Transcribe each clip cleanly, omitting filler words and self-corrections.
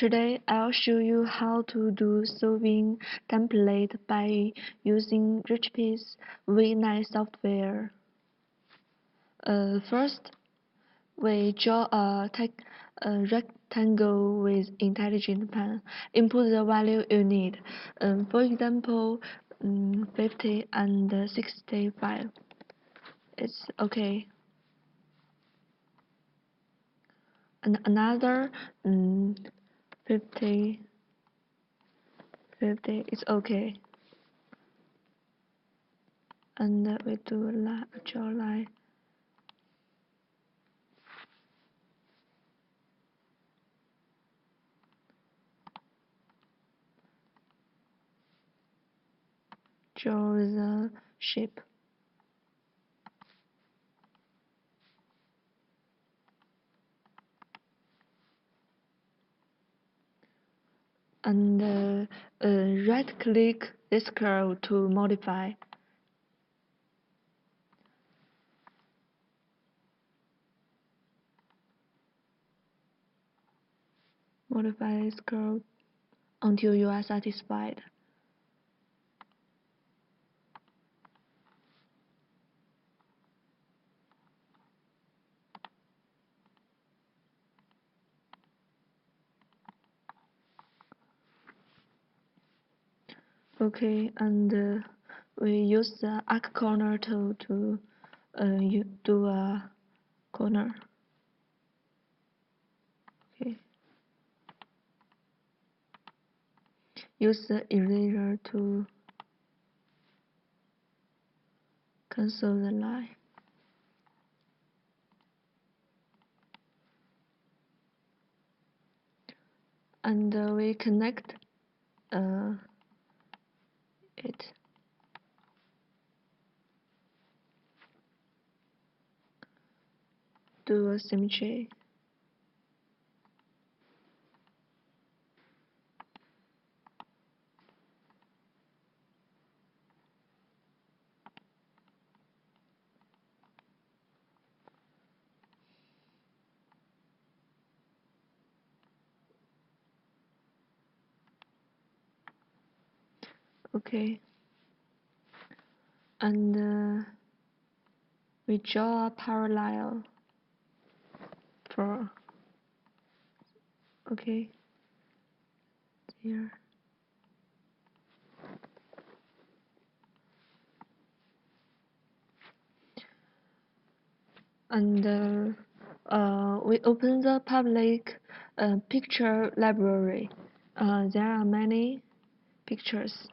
Today I'll show you how to do sewing template by using Richpeace V9 software. First, we draw a rectangle with intelligent pen. Input the value you need. For example, 50 and 65. It's okay. And another 50 is okay. And we do a draw line. Draw the shape. And right-click this curve to modify. Modify this curve until you are satisfied. Okay, and we use the arc corner tool to do a corner. Okay. Use the eraser to cancel the line. And we connect it. Do a symmetry. Okay. And we draw a parallel for okay here. And we open the public picture library. There are many pictures.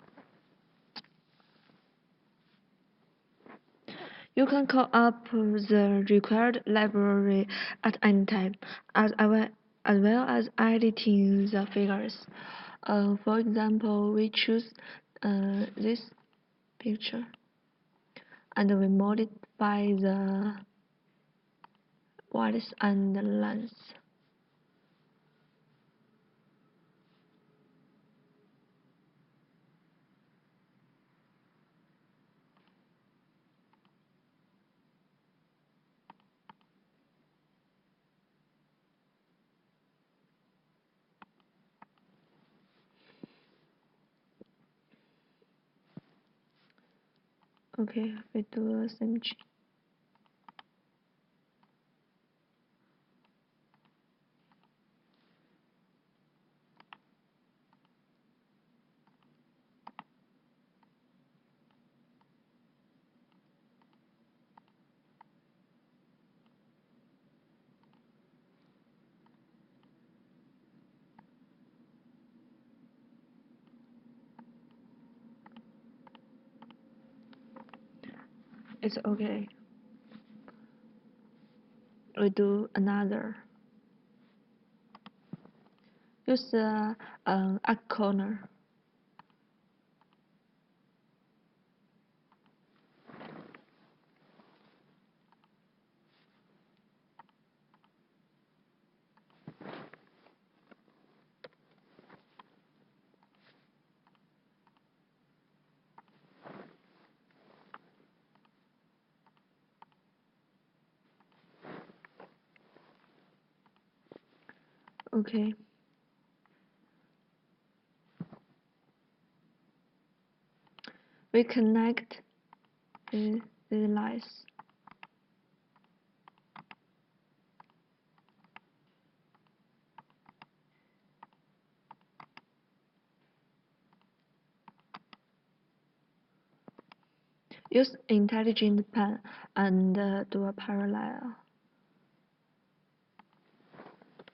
You can call up the required library at any time, as well as editing the figures. For example, we choose this picture and we modify the width and the length. Okay, we do a symmetry. It's okay. We do another. Use the arc corner. Okay. we connect the lines. Use intelligent pen and do a parallel.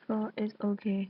So it's okay.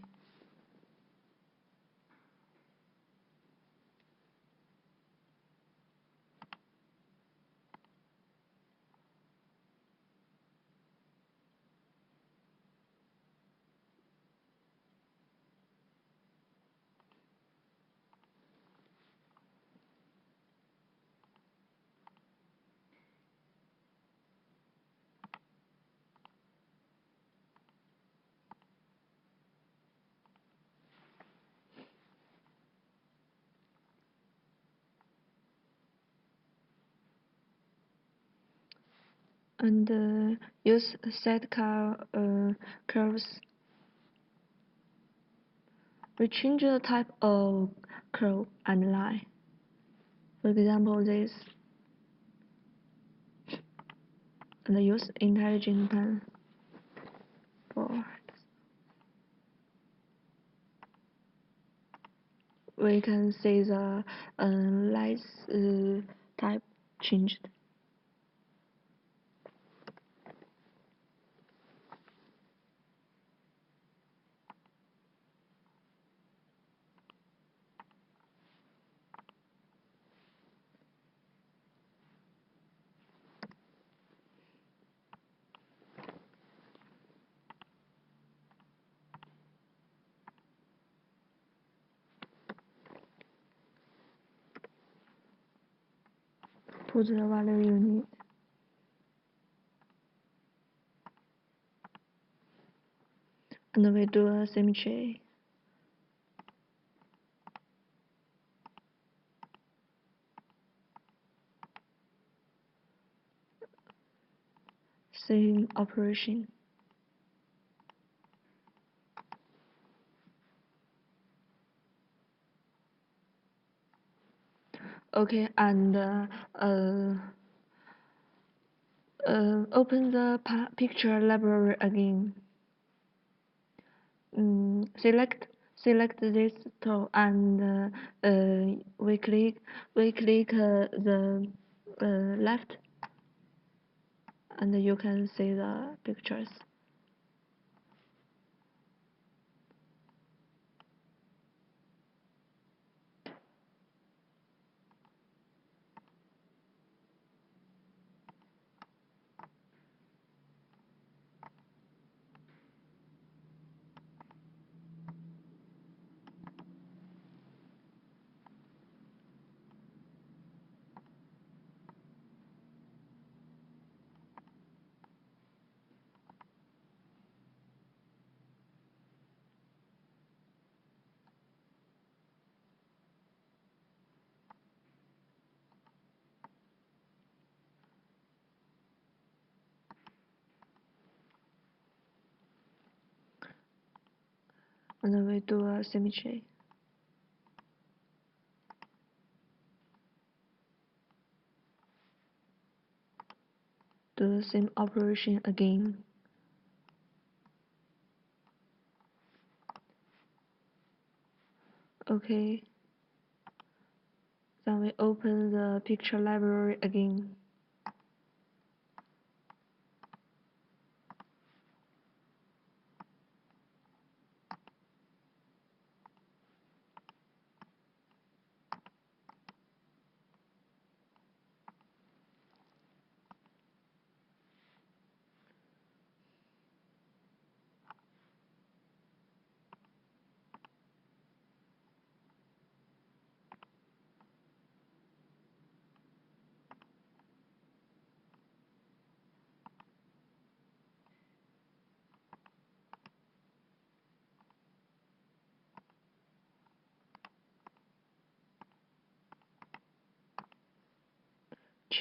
And use set curves. We change the type of curve and line. For example, this. And use intelligent pen for. We can see the lines type changed. Put the value you need. And we do a symmetry. Same operation. Okay, and open the picture library again. Select this tool and we click the left, and you can see the pictures. And we do a symmetry. Do the same operation again. Okay. Then we open the picture library again.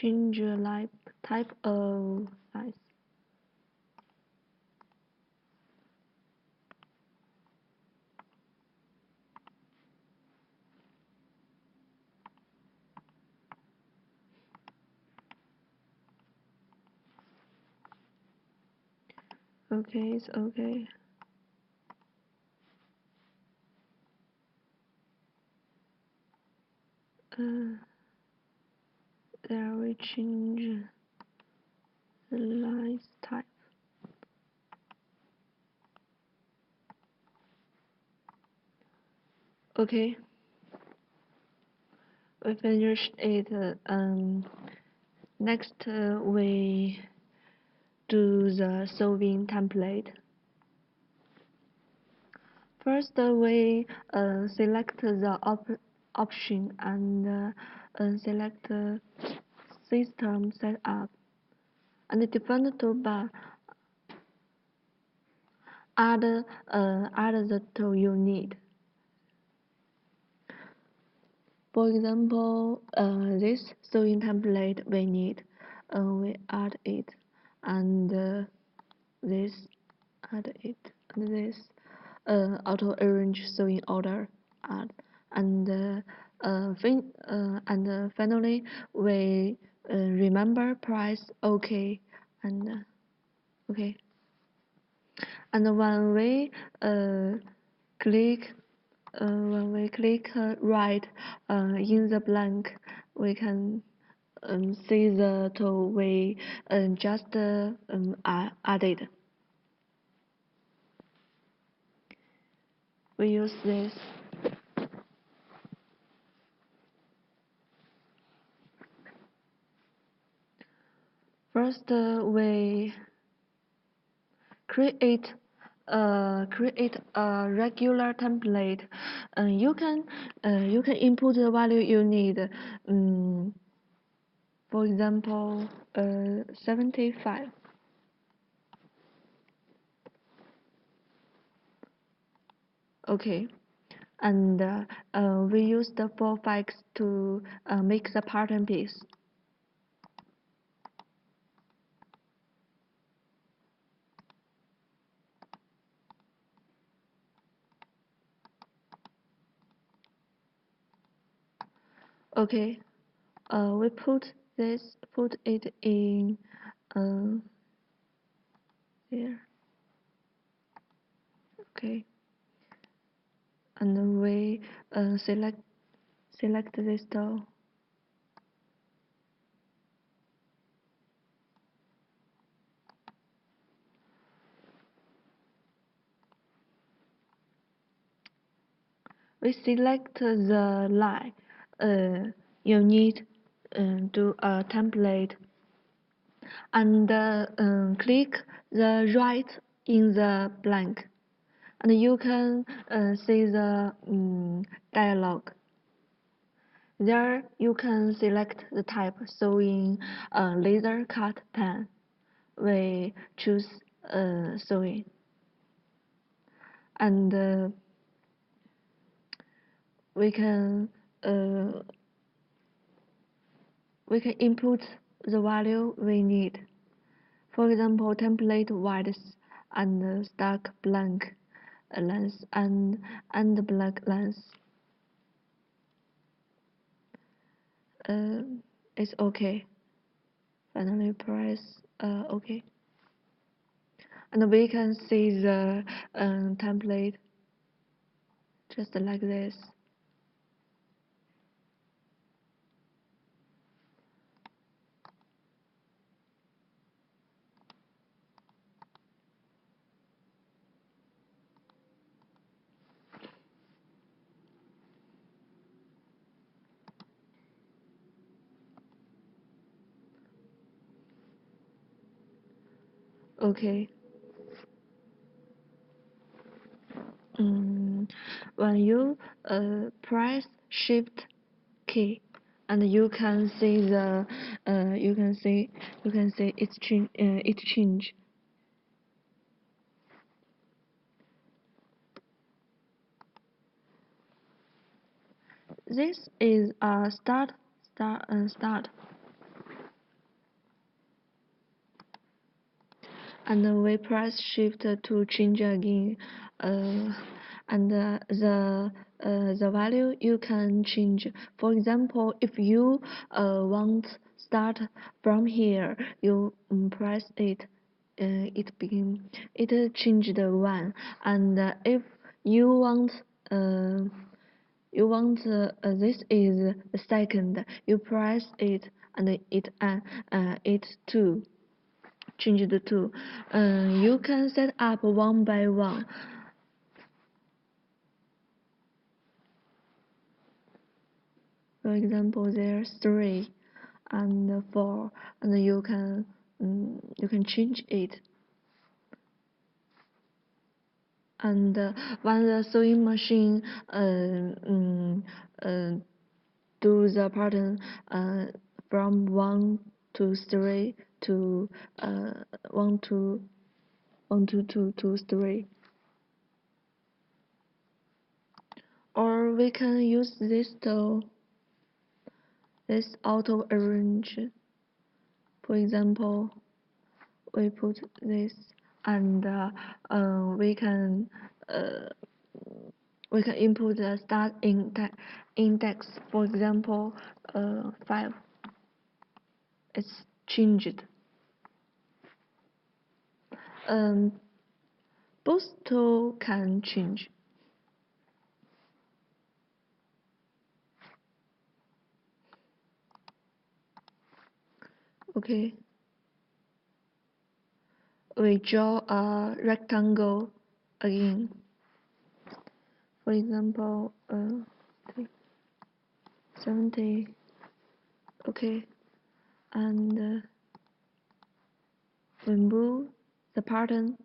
Change the type of size. Okay, it's okay. There we change the lines type. Okay, we finished it. Next, we do the sewing template. First, we select the option and select System Setup, and define the toolbar. Add the tool you need. For example, this sewing template we need, we add it, and this add it, and this auto arrange sewing order add, and finally we remember price OK, and okay, and uh, click when we click right in the blank, we can see the tool we just added. We use this. First, we create a regular template. You can input the value you need. For example, 75. Okay, and we use the 4 fags to make the pattern piece. Okay, we put it in there. Okay, and then we select this tool. We select the line you need to a template, and click the right in the blank, and you can see the dialog. There you can select the type sewing laser cut pen. We choose sewing, and we can uh, we can input the value we need. For example, template width and stack blank length and black length. Uh, it's okay. Finally press OK, and we can see the template just like this. Okay. When you press Shift key, and you can see the you can see it change. This is a start, and then we press Shift to change again, and the value you can change. For example, if you want start from here, you press it, it changed one, and if you want uh, this is the second, you press it and it too change the two. You can set up one by one. For example, there's 3 and 4, and you can change it. And when the sewing machine uh, do the pattern from 1 to 3 to 1 to 2 to 3, or we can use this tool, this auto arrange. For example, we put this, and uh, we can input the start index. For example, 5. It's changed. Um, both tools can change. Okay. We draw a rectangle again. For example, 70. Okay, and we move the pattern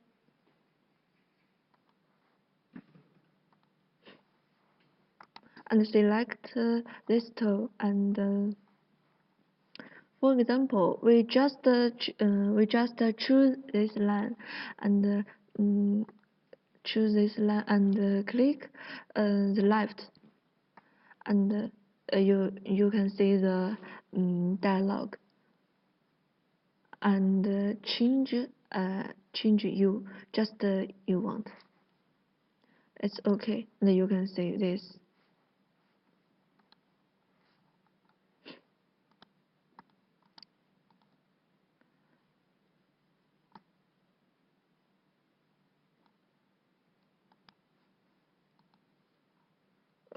and select this tool, and for example, we just choose this line, and choose this line and click the left, and you can see the dialog, and change you just you want. It's okay. And you can see this.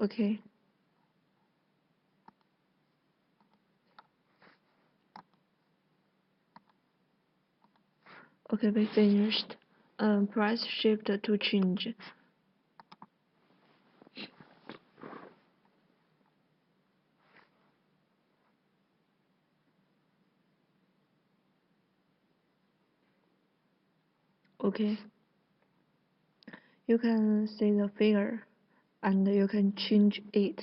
Okay. Okay, we finished. Press shift to change. Okay. You can see the figure, and you can change it.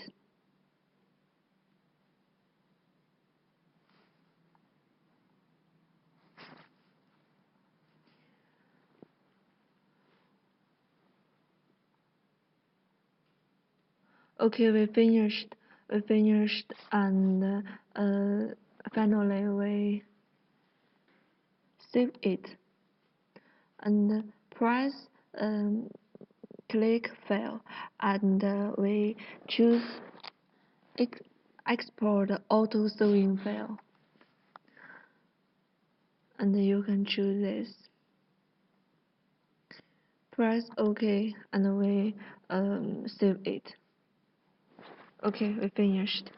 Okay, we finished. We finished, and finally we save it, and press click file, and we choose ex export auto sewing file, and you can choose this. Press OK, and we save it. Okay, we finished.